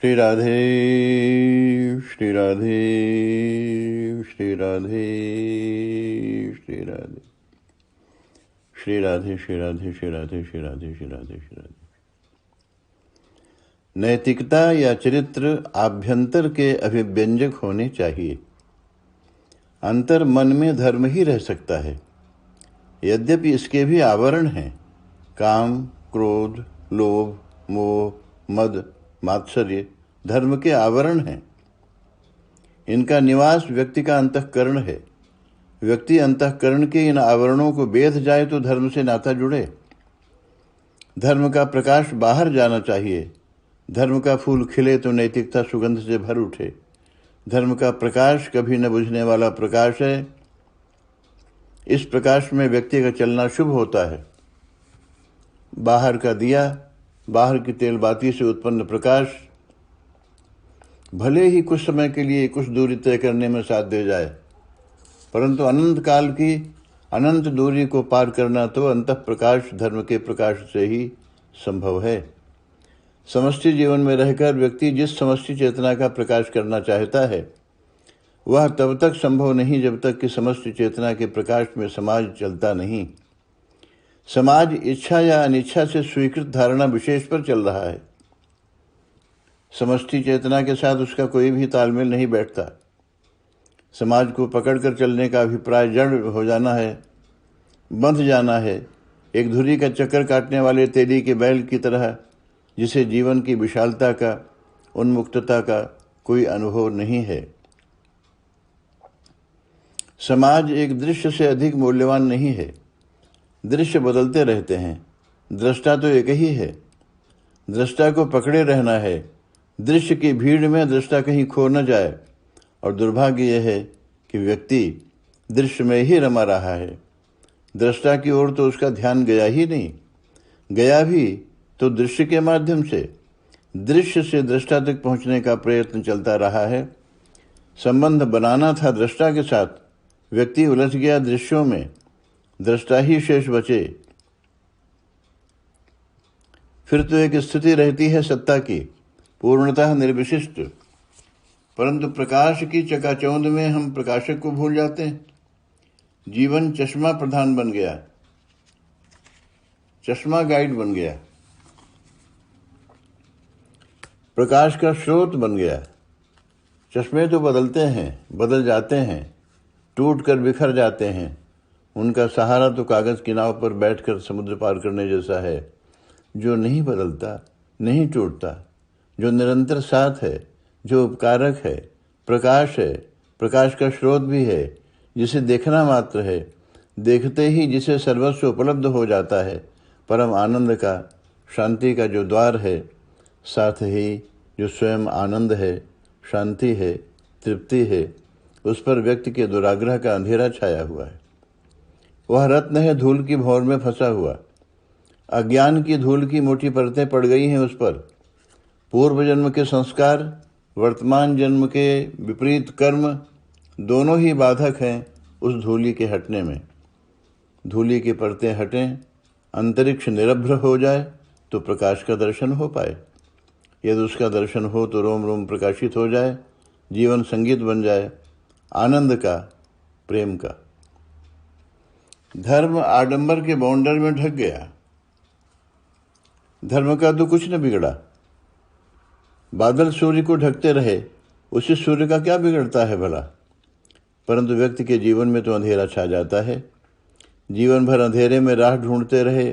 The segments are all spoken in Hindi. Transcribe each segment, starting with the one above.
श्री राधे श्री राधे श्री राधे श्री राधे श्री राधे श्री राधे श्री राधे श्री राधे श्री राधे श्री राधे। नैतिकता या चरित्र आभ्यंतर के अभिव्यंजक होने चाहिए। अंतर मन में धर्म ही रह सकता है, यद्यपि इसके भी आवरण हैं। काम, क्रोध, लोभ, मोह, मद, मात्सर्य धर्म के आवरण हैं। इनका निवास व्यक्ति का अंतःकरण है। व्यक्ति अंतःकरण के इन आवरणों को बेध जाए तो धर्म से नाता जुड़े। धर्म का प्रकाश बाहर जाना चाहिए। धर्म का फूल खिले तो नैतिकता सुगंध से भर उठे। धर्म का प्रकाश कभी न बुझने वाला प्रकाश है। इस प्रकाश में व्यक्ति का चलना शुभ होता है। बाहर का दिया, बाहर की तेलबाती से उत्पन्न प्रकाश भले ही कुछ समय के लिए कुछ दूरी तय करने में साथ दे जाए, परंतु अनंत काल की अनंत दूरी को पार करना तो अंतः प्रकाश धर्म के प्रकाश से ही संभव है। समष्टि जीवन में रहकर व्यक्ति जिस समष्टि चेतना का प्रकाश करना चाहता है, वह तब तक संभव नहीं जब तक कि समष्टि चेतना के प्रकाश में समाज चलता नहीं। समाज इच्छा या अनिच्छा से स्वीकृत धारणा विशेष पर चल रहा है। समष्टि चेतना के साथ उसका कोई भी तालमेल नहीं बैठता। समाज को पकड़कर चलने का अभिप्राय जड़ हो जाना है, बंध जाना है, एक धुरी का चक्कर काटने वाले तेली के बैल की तरह, जिसे जीवन की विशालता का, उन्मुक्तता का कोई अनुभव नहीं है। समाज एक दृश्य से अधिक मूल्यवान नहीं है। दृश्य बदलते रहते हैं, दृष्टा तो एक ही है। दृष्टा को पकड़े रहना है। दृश्य की भीड़ में दृष्टा कहीं खो न जाए। और दुर्भाग्य यह है कि व्यक्ति दृश्य में ही रमा रहा है। दृष्टा की ओर तो उसका ध्यान गया ही नहीं। गया भी तो दृश्य के माध्यम से। दृश्य से दृष्टा तक पहुंचने का प्रयत्न चलता रहा है। संबंध बनाना था दृष्टा के साथ, व्यक्ति उलझ गया दृश्यों में, दृष्टा ही शेष बचे। फिर तो एक स्थिति रहती है सत्ता की, पूर्णतः निर्विशिष्ट, परंतु प्रकाश की चकाचौंध में हम प्रकाशक को भूल जाते हैं। जीवन चश्मा प्रधान बन गया, चश्मा गाइड बन गया, प्रकाश का स्रोत बन गया। चश्मे तो बदलते हैं, बदल जाते हैं, टूट कर बिखर जाते हैं। उनका सहारा तो कागज की नाव पर बैठकर समुद्र पार करने जैसा है, जो नहीं बदलता, नहीं टूटता, जो निरंतर साथ है, जो उपकारक है, प्रकाश है, प्रकाश का स्रोत भी है, जिसे देखना मात्र है, देखते ही जिसे सर्वस्व उपलब्ध हो जाता है। परम आनंद का, शांति का जो द्वार है, साथ ही जो स्वयं आनंद है, शांति है, तृप्ति है, उस पर व्यक्ति के दुराग्रह का अंधेरा छाया हुआ है। वह रत्न है धूल की भौर में फंसा हुआ। अज्ञान की धूल की मोटी परतें पड़ गई हैं उस पर। पूर्व जन्म के संस्कार, वर्तमान जन्म के विपरीत कर्म, दोनों ही बाधक हैं उस धूली के हटने में। धूली की परतें हटें, अंतरिक्ष निरभ्र हो जाए तो प्रकाश का दर्शन हो पाए। यदि उसका दर्शन हो तो रोम रोम प्रकाशित हो जाए, जीवन संगीत बन जाए, आनंद का, प्रेम का। धर्म आडंबर के बाउंडर में ढक गया। धर्म का तो कुछ न बिगड़ा। बादल सूर्य को ढकते रहे, उसी सूर्य का क्या बिगड़ता है भला। परंतु व्यक्ति के जीवन में तो अंधेरा छा जाता है। जीवन भर अंधेरे में राह ढूंढते रहे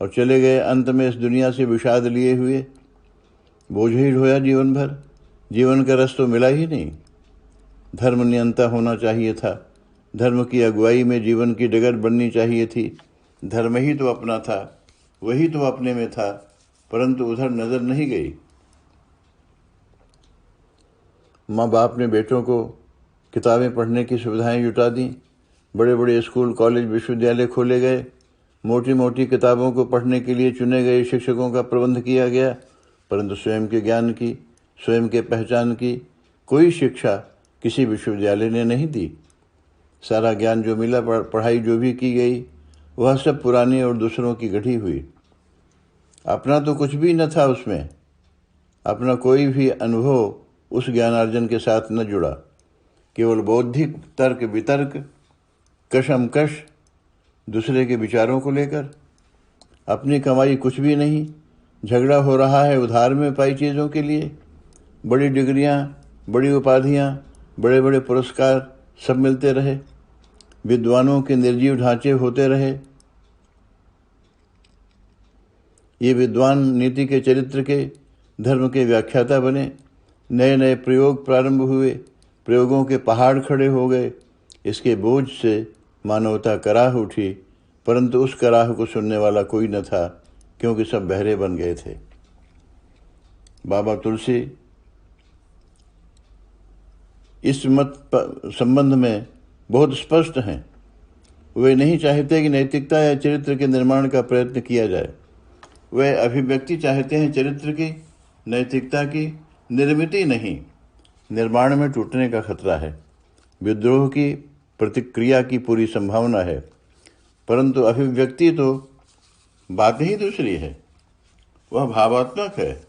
और चले गए, अंत में इस दुनिया से विषाद लिए हुए। बोझ ही ढोया जीवन भर, जीवन का रस तो मिला ही नहीं। धर्म नियंता होना चाहिए था। धर्म की अगुवाई में जीवन की डगर बननी चाहिए थी। धर्म ही तो अपना था, वही तो अपने में था, परंतु उधर नजर नहीं गई। माँ बाप ने बेटों को किताबें पढ़ने की सुविधाएं जुटा दी। बड़े बड़े स्कूल, कॉलेज, विश्वविद्यालय खोले गए। मोटी मोटी किताबों को पढ़ने के लिए चुने गए शिक्षकों का प्रबंध किया गया, परंतु स्वयं के ज्ञान की, स्वयं के पहचान की कोई शिक्षा किसी विश्वविद्यालय ने नहीं दी। सारा ज्ञान जो मिला, पढ़ाई जो भी की गई, वह सब पुरानी और दूसरों की गढ़ी हुई। अपना तो कुछ भी न था उसमें। अपना कोई भी अनुभव उस ज्ञानार्जन के साथ न जुड़ा। केवल बौद्धिक तर्क वितर्क, कशमकश दूसरे के विचारों को लेकर। अपनी कमाई कुछ भी नहीं, झगड़ा हो रहा है उधार में पाई चीज़ों के लिए। बड़ी डिग्रियां, बड़ी उपाधियां, बड़े बड़े पुरस्कार सब मिलते रहे। विद्वानों के निर्जीव ढांचे होते रहे। ये विद्वान नीति के, चरित्र के, धर्म के व्याख्याता बने। नए नए प्रयोग प्रारंभ हुए, प्रयोगों के पहाड़ खड़े हो गए। इसके बोझ से मानवता कराह उठी, परंतु उस कराह को सुनने वाला कोई न था, क्योंकि सब बहरे बन गए थे। बाबा तुलसी इस मत संबंध में बहुत स्पष्ट हैं। वे नहीं चाहते कि नैतिकता या चरित्र के निर्माण का प्रयत्न किया जाए। वे अभिव्यक्ति चाहते हैं चरित्र की, नैतिकता की निर्मिति नहीं। निर्माण में टूटने का खतरा है, विद्रोह की प्रतिक्रिया की पूरी संभावना है, परंतु अभिव्यक्ति तो बात ही दूसरी है। वह भावात्मक है,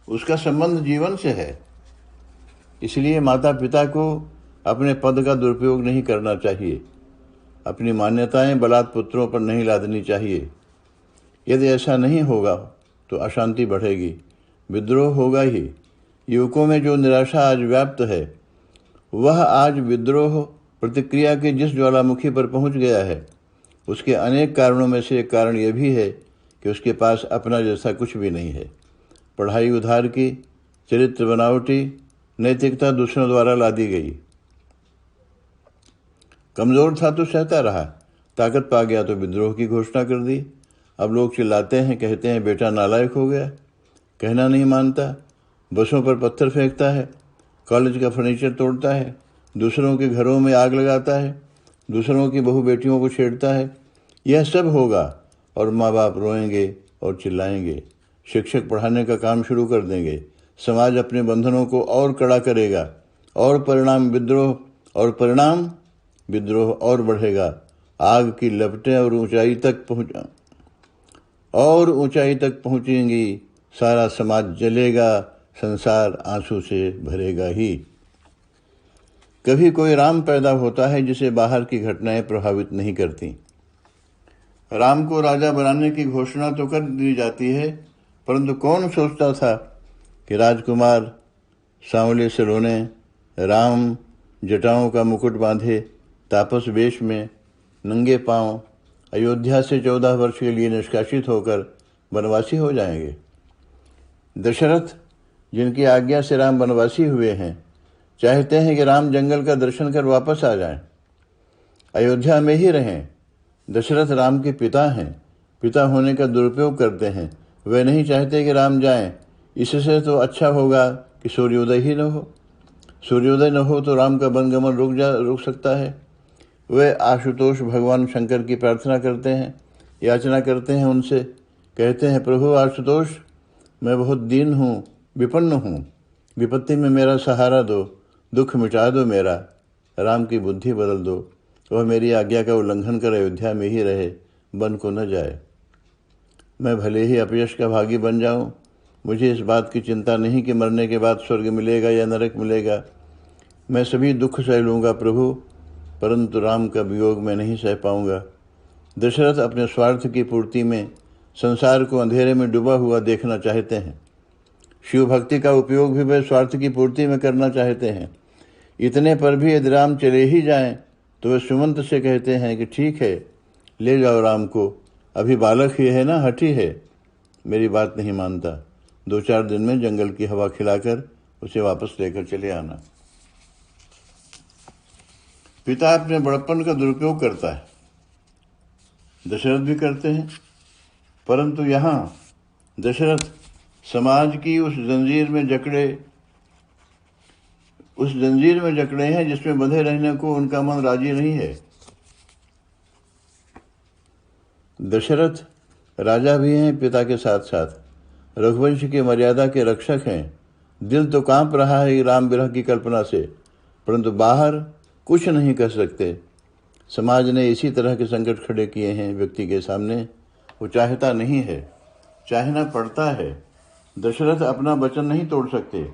उसका संबंध जीवन से है। इसलिए माता पिता को अपने पद का दुरुपयोग नहीं करना चाहिए। अपनी मान्यताएं बलात् पुत्रों पर नहीं लादनी चाहिए। यदि ऐसा नहीं होगा तो अशांति बढ़ेगी, विद्रोह होगा ही। युवकों में जो निराशा आज व्याप्त है, वह आज विद्रोह प्रतिक्रिया के जिस ज्वालामुखी पर पहुंच गया है, उसके अनेक कारणों में से एक कारण यह भी है कि उसके पास अपना जैसा कुछ भी नहीं है। पढ़ाई उधार की, चरित्र बनावटी, नैतिकता दूसरों द्वारा लादी गई। कमज़ोर था तो सहता रहा, ताकत पा गया तो विद्रोह की घोषणा कर दी। अब लोग चिल्लाते हैं, कहते हैं बेटा नालायक हो गया, कहना नहीं मानता, बसों पर पत्थर फेंकता है, कॉलेज का फर्नीचर तोड़ता है, दूसरों के घरों में आग लगाता है, दूसरों की बहू बेटियों को छेड़ता है। यह सब होगा और माँ बाप रोएंगे और चिल्लाएंगे। शिक्षक पढ़ाने का काम शुरू कर देंगे। समाज अपने बंधनों को और कड़ा करेगा और परिणाम विद्रोह और बढ़ेगा। आग की लपटें और ऊंचाई तक पहुंचेंगी। सारा समाज जलेगा, संसार आंसू से भरेगा ही। कभी कोई राम पैदा होता है जिसे बाहर की घटनाएं प्रभावित नहीं करती। राम को राजा बनाने की घोषणा तो कर दी जाती है, परंतु कौन सोचता था कि राजकुमार सांवले सलोने, राम जटाओं का मुकुट बांधे, तापस वेश में, नंगे पांव अयोध्या से 14 वर्ष के लिए निष्कासित होकर वनवासी हो जाएंगे। दशरथ, जिनकी आज्ञा से राम वनवासी हुए हैं, चाहते हैं कि राम जंगल का दर्शन कर वापस आ जाएं, अयोध्या में ही रहें। दशरथ राम के पिता हैं, पिता होने का दुरुपयोग करते हैं। वे नहीं चाहते कि राम जाएं। इससे तो अच्छा होगा कि सूर्योदय ही न हो। सूर्योदय न हो तो राम का वनगमन रुक सकता है। वे आशुतोष भगवान शंकर की प्रार्थना करते हैं, याचना करते हैं उनसे, कहते हैं प्रभु आशुतोष, मैं बहुत दीन हूँ, विपन्न हूँ, विपत्ति में मेरा सहारा दो, दुख मिटा दो मेरा, राम की बुद्धि बदल दो, वह मेरी आज्ञा का उल्लंघन कर अयोध्या में ही रहे, वन को न जाए। मैं भले ही अपयश का भागी बन जाऊं, मुझे इस बात की चिंता नहीं कि मरने के बाद स्वर्ग मिलेगा या नरक मिलेगा। मैं सभी दुख सह लूँगा प्रभु, परंतु राम का वियोग मैं नहीं सह पाऊँगा। दशरथ अपने स्वार्थ की पूर्ति में संसार को अंधेरे में डूबा हुआ देखना चाहते हैं। शिव भक्ति का उपयोग भी वे स्वार्थ की पूर्ति में करना चाहते हैं। इतने पर भी यदि राम चले ही जाएं, तो वे सुमंत से कहते हैं कि ठीक है, ले जाओ राम को, अभी बालक ही है ना, हठी है, मेरी बात नहीं मानता। 2-4 दिन में जंगल की हवा खिलाकर उसे वापस लेकर चले आना। पिता अपने बड़प्पन का दुरुपयोग करता है, दशरथ भी करते हैं, परंतु यहाँ दशरथ समाज की उस जंजीर में जकड़े हैं जिसमें बंधे रहने को उनका मन राजी नहीं है। दशरथ राजा भी हैं, पिता के साथ साथ रघुवंश की मर्यादा के रक्षक हैं। दिल तो कांप रहा है राम विरह की कल्पना से, परंतु बाहर कुछ नहीं कर सकते। समाज ने इसी तरह के संकट खड़े किए हैं व्यक्ति के सामने। वो चाहता नहीं है, चाहना पड़ता है। दशरथ अपना वचन नहीं तोड़ सकते।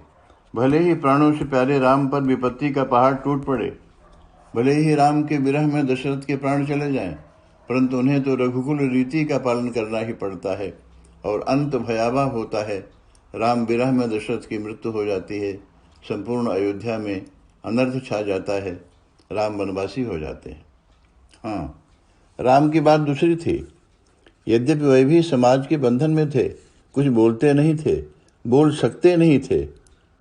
भले ही प्राणों से प्यारे राम पर विपत्ति का पहाड़ टूट पड़े, भले ही राम के विरह में दशरथ के प्राण चले जाएं, परंतु उन्हें तो रघुकुल रीति का पालन करना ही पड़ता है और अंत भयावह होता है। राम विरह में दशरथ की मृत्यु हो जाती है, संपूर्ण अयोध्या में अनर्थ छा जाता है, राम वनवासी हो जाते हैं। हाँ, राम की बात दूसरी थी। यद्यपि वे भी समाज के बंधन में थे, कुछ बोलते नहीं थे, बोल सकते नहीं थे,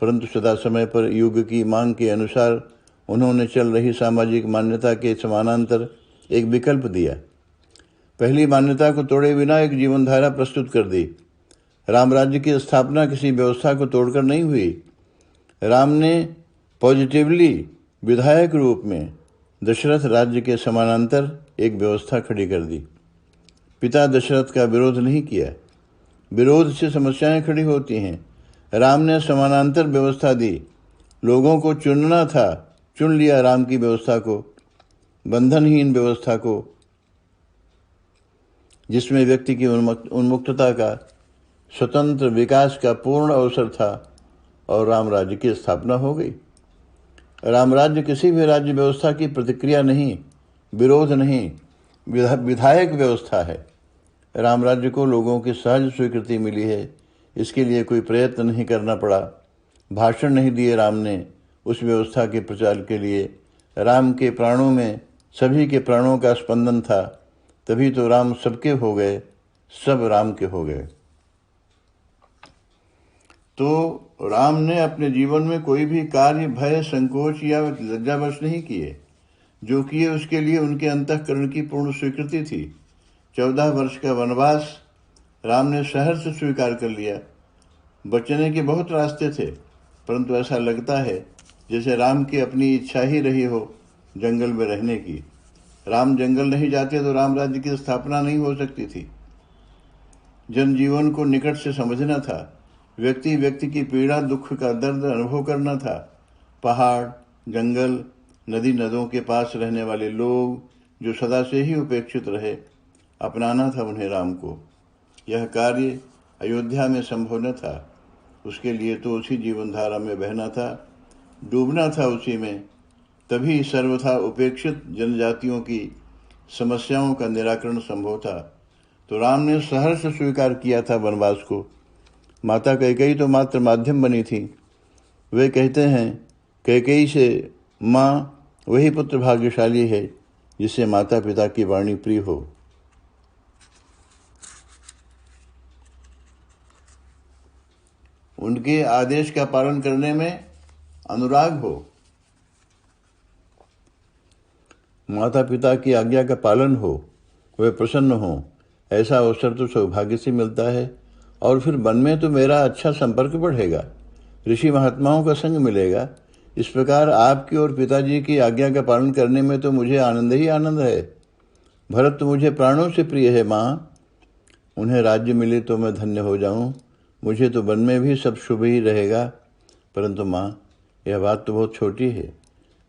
परंतु सदा समय पर युग की मांग के अनुसार उन्होंने चल रही सामाजिक मान्यता के समानांतर एक विकल्प दिया। पहली मान्यता को तोड़े बिना एक जीवनधारा प्रस्तुत कर दी। राम राज्य की स्थापना किसी व्यवस्था को तोड़कर नहीं हुई। राम ने पॉजिटिवली विधायक रूप में दशरथ राज्य के समानांतर एक व्यवस्था खड़ी कर दी। पिता दशरथ का विरोध नहीं किया। विरोध से समस्याएं खड़ी होती हैं। राम ने समानांतर व्यवस्था दी। लोगों को चुनना था, चुन लिया राम की व्यवस्था को, बंधनहीन व्यवस्था को, जिसमें व्यक्ति की उन्मुक्तता का, स्वतंत्र विकास का पूर्ण अवसर था, और राम राज्य की स्थापना हो गई। राम राज्य किसी भी राज्य व्यवस्था की प्रतिक्रिया नहीं, विरोध नहीं, विधायक व्यवस्था है। राम राज्य को लोगों की सहज स्वीकृति मिली है। इसके लिए कोई प्रयत्न नहीं करना पड़ा। भाषण नहीं दिए राम ने उस व्यवस्था के प्रचार के लिए। राम के प्राणों में सभी के प्राणों का स्पंदन था, तभी तो राम सबके हो गए, सब राम के हो गए। तो राम ने अपने जीवन में कोई भी कार्य भय, संकोच या लज्जावश नहीं किए। जो किए उसके लिए उनके अंतःकरण की पूर्ण स्वीकृति थी। 14 वर्ष का वनवास राम ने सहर्ष स्वीकार कर लिया। बचने के बहुत रास्ते थे, परंतु ऐसा लगता है जैसे राम की अपनी इच्छा ही रही हो जंगल में रहने की। राम जंगल नहीं जाते तो राम राज्य की स्थापना नहीं हो सकती थी। जनजीवन को निकट से समझना था। व्यक्ति व्यक्ति की पीड़ा, दुख का दर्द अनुभव करना था। पहाड़, जंगल, नदी नदों के पास रहने वाले लोग जो सदा से ही उपेक्षित रहे, अपनाना था उन्हें राम को। यह कार्य अयोध्या में संभव न था। उसके लिए तो उसी जीवनधारा में बहना था, डूबना था उसी में। तभी सर्वथा उपेक्षित जनजातियों की समस्याओं का निराकरण संभव था। तो राम ने सहर्ष स्वीकार किया था वनवास को। माता कैकेयी तो मात्र माध्यम बनी थी। वे कहते हैं, कैकेयी से माँ वही पुत्र भाग्यशाली है जिसे माता पिता की वाणी प्रिय हो। उनके आदेश का पालन करने में अनुराग हो। माता पिता की आज्ञा का पालन हो, वे प्रसन्न हो, ऐसा अवसर तो सौभाग्य से मिलता है। और फिर वन में तो मेरा अच्छा संपर्क बढ़ेगा, ऋषि महात्माओं का संग मिलेगा। इस प्रकार आपकी और पिताजी की आज्ञा का पालन करने में तो मुझे आनंद ही आनंद है। भरत तो मुझे प्राणों से प्रिय है माँ। उन्हें राज्य मिले तो मैं धन्य हो जाऊं। मुझे तो वन में भी सब शुभ ही रहेगा। परंतु माँ, यह बात तो बहुत छोटी है।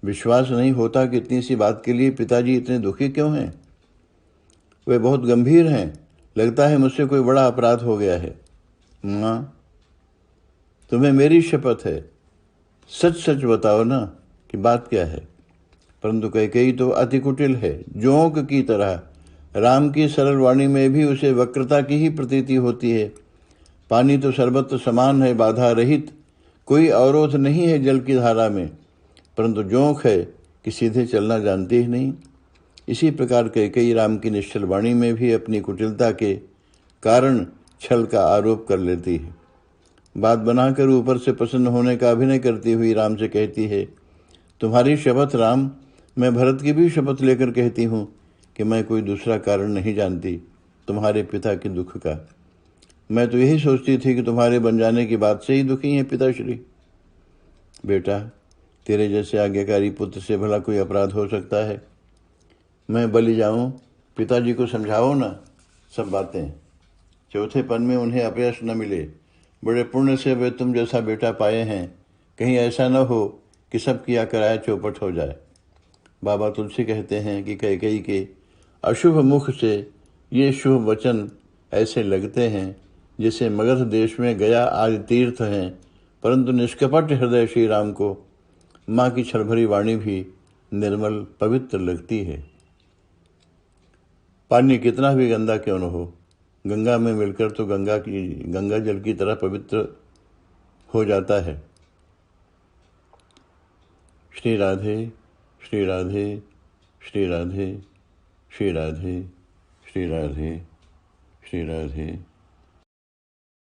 विश्वास नहीं होता कि इतनी सी बात के लिए पिताजी इतने दुखी क्यों हैं। वे बहुत गंभीर हैं। लगता है मुझसे कोई बड़ा अपराध हो गया है। माँ, तुम्हें मेरी शपथ है, सच सच बताओ ना कि बात क्या है। परंतु कैकेयी तो अति कुटिल है, जोंक की तरह। राम की सरल वाणी में भी उसे वक्रता की ही प्रतीति होती है। पानी तो सर्वत्र समान है, बाधा रहित, कोई अवरोध नहीं है जल की धारा में, परंतु जोंक है कि सीधे चलना जानती ही नहीं। इसी प्रकार कैकेयी राम की निश्चल वाणी में भी अपनी कुटिलता के कारण छल का आरोप कर लेती है। बात बनाकर ऊपर से प्रसन्न होने का अभिनय करती हुई राम से कहती है, तुम्हारी शपथ राम, मैं भरत की भी शपथ लेकर कहती हूँ कि मैं कोई दूसरा कारण नहीं जानती तुम्हारे पिता के दुख का। मैं तो यही सोचती थी कि तुम्हारे बन जाने की बात से ही दुखी हैं पिताश्री। बेटा, तेरे जैसे आज्ञाकारी पुत्र से भला कोई अपराध हो सकता है। मैं बलि जाऊं, पिताजी को समझाओ ना सब बातें। चौथे पन में उन्हें अपयश न मिले। बड़े पुण्य से वे तुम जैसा बेटा पाए हैं। कहीं ऐसा न हो कि सब किया कराया चौपट हो जाए। बाबा तुलसी कहते हैं कि कैकेयी के अशुभ मुख से ये शुभ वचन ऐसे लगते हैं जैसे मगध देश में गया आदि तीर्थ हैं, परंतु निष्कपट हृदय श्री राम को माँ की छलभरी वाणी भी निर्मल पवित्र लगती है। पानी कितना भी गंदा क्यों न हो, गंगा में मिलकर तो गंगा जल की तरह पवित्र हो जाता है। श्री राधे श्री राधे श्री राधे श्री राधे श्री राधे श्री राधे।